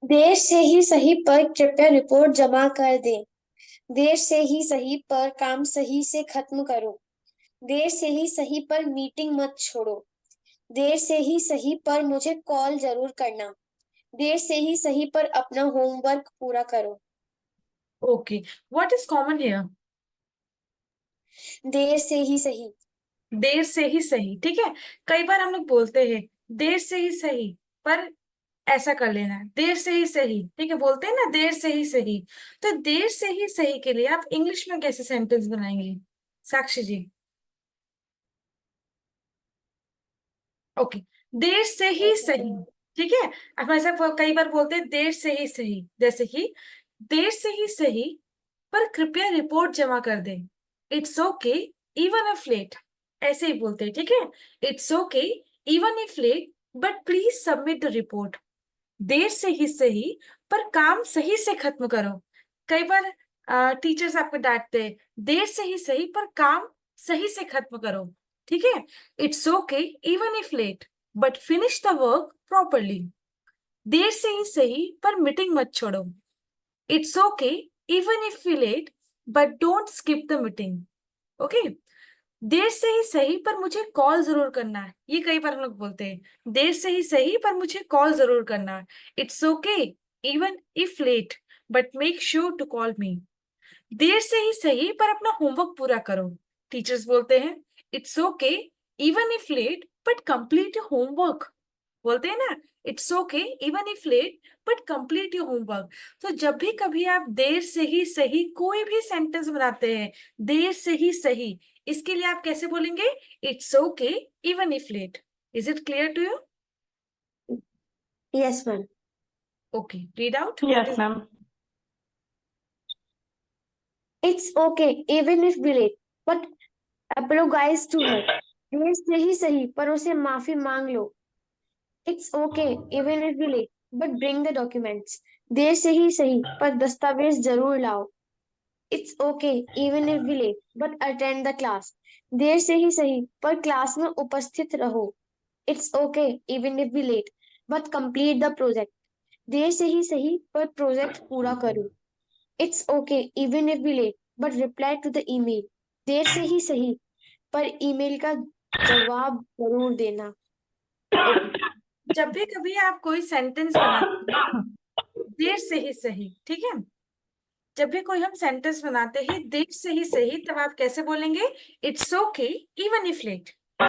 देर से ही सही पर कृपया रिपोर्ट जमा कर दें। देर से ही सही पर काम सही से खत्म करो। देर से ही सही पर मीटिंग मत छोड़ो। देर से ही सही पर मुझे कॉल जरूर करना। देर से ही सही पर अपना होमवर्क पूरा करो। Okay, what is common here? देर से ही सही। देर से ही सही, ठीक है। कई बार हम लोग बोलते हैं देर से ही सही, पर ऐसा कर लेना है, देर से ही सही, ठीक है, बोलते हैं ना देर से ही सही। तो देर से ही सही के लिए आप इंग्लिश में कैसे सेंटेंस बनाएंगे, साक्षी जी? ओके, देर से ही सही, ठीक है। अब ऐसा कई बार बोलते हैं देर से ही सही, जैसे कि देर से ही सही पर कृपया रिपोर्ट जमा कर दें। It's okay even if late, ऐसे ही बोलते हैं, ठीक है। It's okay even if late but please submit the report. देर से ही सही पर काम सही से खत्म करो। कई बार टीचर्स आपको डांटते हैं, देर से ही सही पर काम सही से खत्म करो, ठीक है। It's okay even if late but finish the work properly. देर से ही सही पर मीटिंग मत छोड़ो। It's okay even if we let but don't skip the meeting. Okay, देर से ही सही पर मुझे कॉल जरूर करना है, ये कई बार हम लोग बोलते हैं, देर से ही सही पर मुझे कॉल जरूर करना है। It's okay even if late but make sure to call मी। देर से ही सही पर अपना होमवर्क पूरा करो। टीचर्स बोलते हैं it's okay even if late but complete your homework, बोलते हैं ना, it's okay even if late but complete your homework. तो जब भी कभी आप देर से ही सही कोई भी सेंटेंस बनाते हैं, देर से ही सही, इसके लिए आप कैसे बोलेंगे? It's okay even if late. Is it clear to you? Yes ma'am. Okay, read out what yes is. Ma'am. It's okay even if we let but apologise to her. देर से ही सही पर उसे माफी मांग लो। It's okay even if we let but bring the documents. देर से ही सही पर दस्तावेज जरूर लाओ। It's okay even if we let but attend the class. देर से ही सही पर क्लास में उपस्थित रहो। It's okay even if we let but complete the project. देर से ही सही पर प्रोजेक्ट पूरा करो। It's okay even if we let but reply to the email. देर से ही सही पर ईमेल का जवाब जरूर देना। ओके, जब भी कभी आप कोई सेंटेंस बनाते हैं देर से ही सही, ठीक है, जब भी कोई हम सेंटेंस बनाते हैं देर से ही सही, तब आप कैसे बोलेंगे? It's okay even if late.